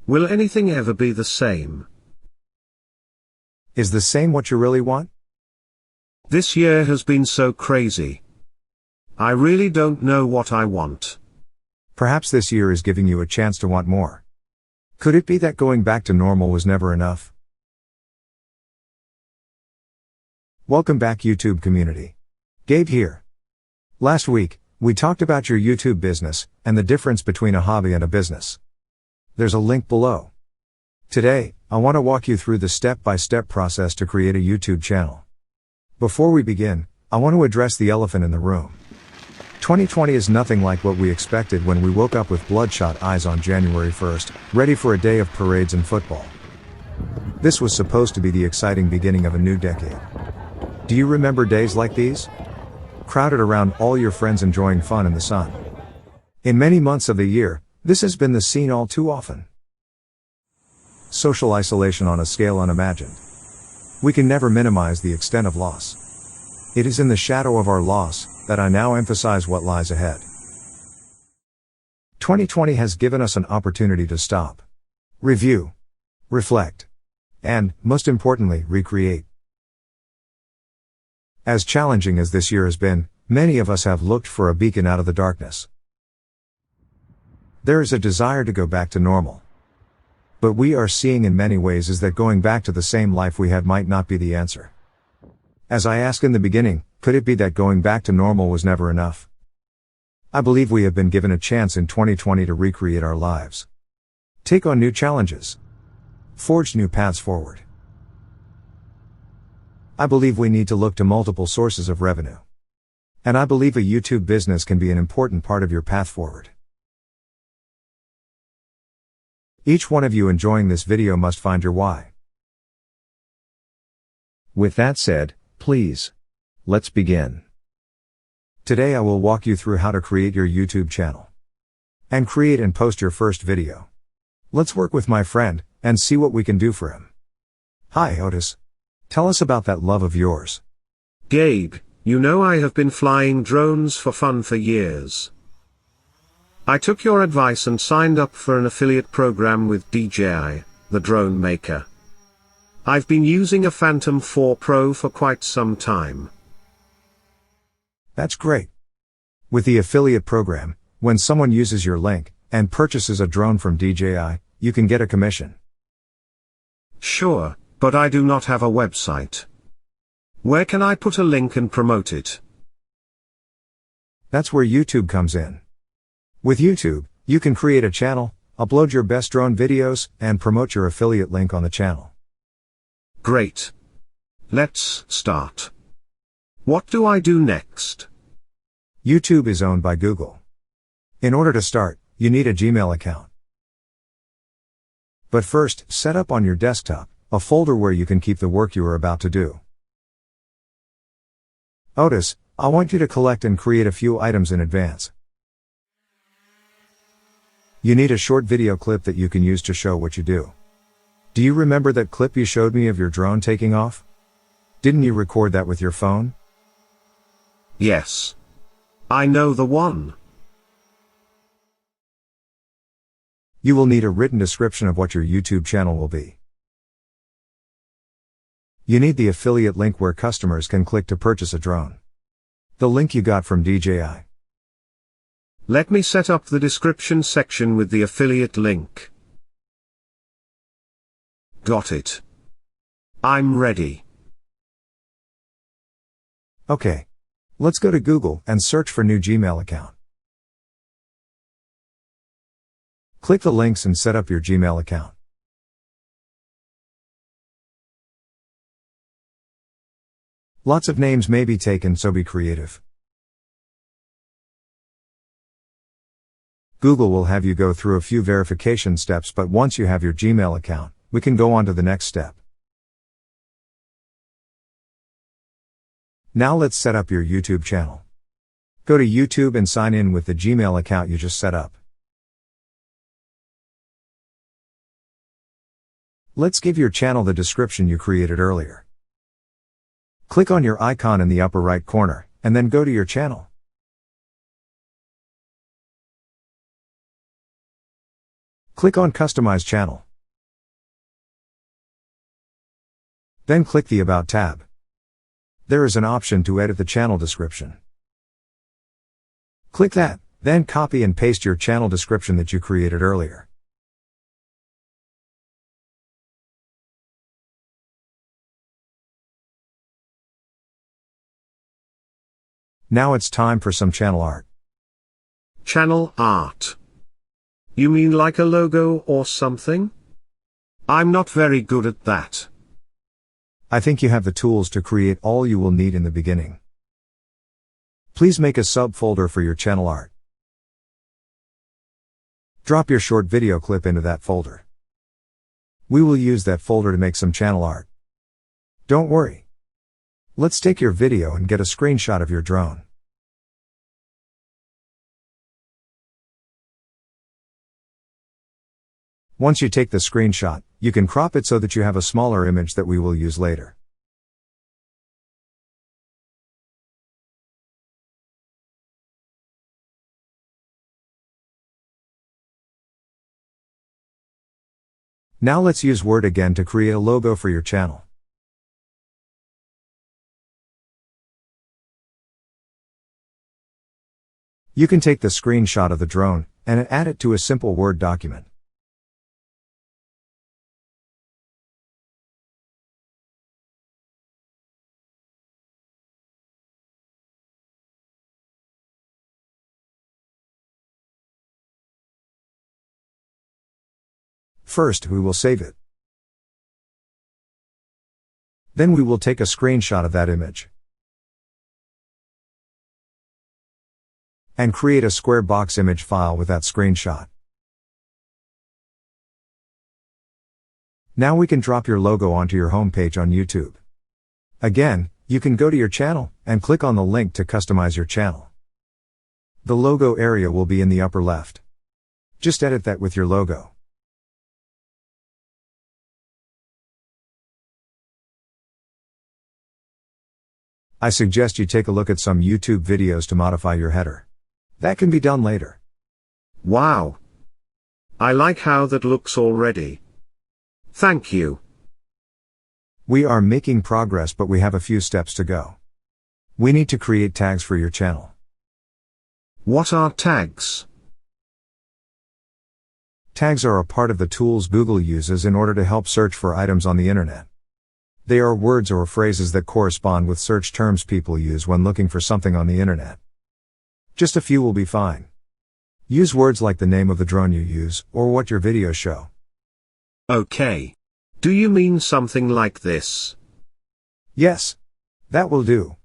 Will anything ever be the same? Is the same what you really want? This year has been so crazy. I really don't know what I want. Perhaps this year is giving you a chance to want more. Could it be that going back to normal was never enough? Welcome back, YouTube community. Gabe here. Last week, we talked about your YouTube business and the difference between a hobby and a business. There's a link below. Today, I want to walk you through the step-by-step process to create a YouTube channel. Before we begin, I want to address the elephant in the room. 2020 is nothing like what we expected when we woke up with bloodshot eyes on January 1st, ready for a day of parades and football. This was supposed to be the exciting beginning of a new decade. Do you remember days like these? Crowded around all your friends enjoying fun in the sun. In many months of the year, this has been the scene all too often. Social isolation on a scale unimagined. We can never minimize the extent of loss. It is in the shadow of our loss that I now emphasize what lies ahead. 2020 has given us an opportunity to stop, review, reflect, and, most importantly, recreate. As challenging as this year has been, many of us have looked for a beacon out of the darkness. There is a desire to go back to normal. But we are seeing in many ways is that going back to the same life we had might not be the answer. As I asked in the beginning, could it be that going back to normal was never enough? I believe we have been given a chance in 2020 to recreate our lives. Take on new challenges. Forge new paths forward. I believe we need to look to multiple sources of revenue. And I believe a YouTube business can be an important part of your path forward. Each one of you enjoying this video must find your why. With that said, please, let's begin. Today I will walk you through how to create your YouTube channel. And create and post your first video. Let's work with my friend, and see what we can do for him. Hi Otis. Tell us about that love of yours. Gabe, you know I have been flying drones for fun for years. I took your advice and signed up for an affiliate program with DJI, the drone maker. I've been using a Phantom 4 Pro for quite some time. That's great. With the affiliate program, when someone uses your link and purchases a drone from DJI, you can get a commission. Sure, but I do not have a website. Where can I put a link and promote it? That's where YouTube comes in. With YouTube, you can create a channel, upload your best drone videos, and promote your affiliate link on the channel. Great. Let's start. What do I do next? YouTube is owned by Google. In order to start, you need a Gmail account. But first, set up on your desktop a folder where you can keep the work you are about to do. Otis, I want you to collect and create a few items in advance. You need a short video clip that you can use to show what you do. Do you remember that clip you showed me of your drone taking off? Didn't you record that with your phone? Yes. I know the one. You will need a written description of what your YouTube channel will be. You need the affiliate link where customers can click to purchase a drone. The link you got from DJI. Let me set up the description section with the affiliate link. Got it. I'm ready. Okay. Let's go to Google and search for new Gmail account. Click the links and set up your Gmail account. Lots of names may be taken, so be creative. Google will have you go through a few verification steps, but once you have your Gmail account, we can go on to the next step. Now let's set up your YouTube channel. Go to YouTube and sign in with the Gmail account you just set up. Let's give your channel the description you created earlier. Click on your icon in the upper right corner, and then go to your channel. Click on Customize Channel. Then click the About tab. There is an option to edit the channel description. Click that, then copy and paste your channel description that you created earlier. Now it's time for some channel art. Channel art. You mean like a logo or something? I'm not very good at that. I think you have the tools to create all you will need in the beginning. Please make a subfolder for your channel art. Drop your short video clip into that folder. We will use that folder to make some channel art. Don't worry. Let's take your video and get a screenshot of your drone. Once you take the screenshot, you can crop it so that you have a smaller image that we will use later. Now let's use Word again to create a logo for your channel. You can take the screenshot of the drone and add it to a simple Word document. First, we will save it. Then we will take a screenshot of that image and create a square box image file with that screenshot. Now we can drop your logo onto your homepage on YouTube. Again, you can go to your channel and click on the link to customize your channel. The logo area will be in the upper left. Just edit that with your logo. I suggest you take a look at some YouTube videos to modify your header. That can be done later. Wow! I like how that looks already. Thank you. We are making progress, but we have a few steps to go. We need to create tags for your channel. What are tags? Tags are a part of the tools Google uses in order to help search for items on the internet. They are words or phrases that correspond with search terms people use when looking for something on the internet. Just a few will be fine. Use words like the name of the drone you use, or what your videos show. Okay. Do you mean something like this? Yes. That will do.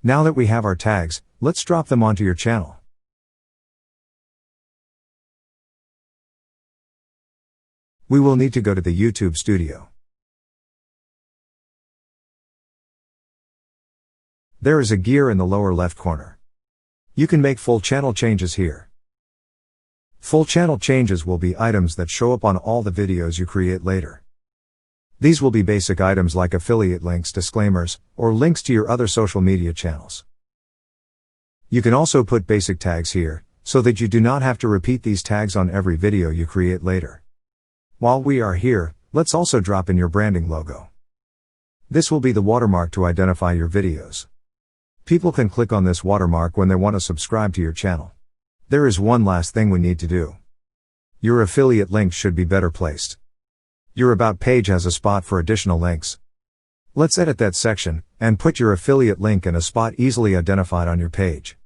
Now that we have our tags, let's drop them onto your channel. We will need to go to the YouTube studio. There is a gear in the lower left corner. You can make full channel changes here. Full channel changes will be items that show up on all the videos you create later. These will be basic items like affiliate links, disclaimers, or links to your other social media channels. You can also put basic tags here, so that you do not have to repeat these tags on every video you create later. While we are here, let's also drop in your branding logo. This will be the watermark to identify your videos. People can click on this watermark when they want to subscribe to your channel. There is one last thing we need to do. Your affiliate links should be better placed. Your About page has a spot for additional links. Let's edit that section, and put your affiliate link in a spot easily identified on your page.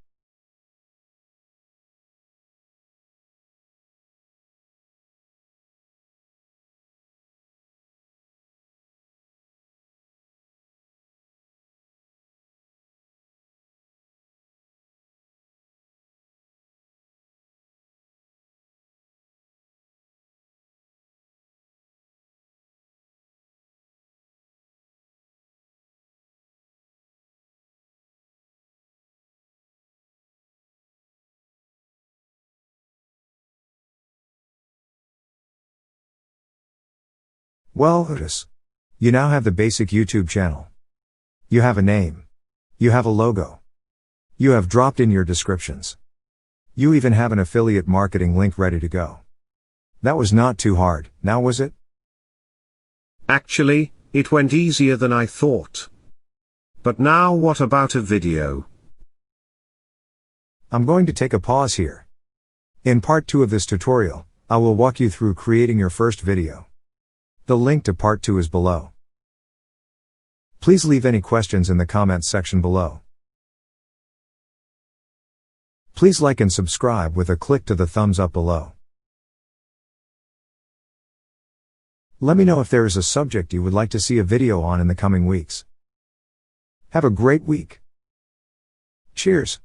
Well, notice. You now have the basic YouTube channel. You have a name. You have a logo. You have dropped in your descriptions. You even have an affiliate marketing link ready to go. That was not too hard, now was it? Actually, it went easier than I thought. But now what about a video? I'm going to take a pause here. In part 2 of this tutorial, I will walk you through creating your first video. The link to part 2 is below. Please leave any questions in the comments section below. Please like and subscribe with a click to the thumbs up below. Let me know if there is a subject you would like to see a video on in the coming weeks. Have a great week. Cheers.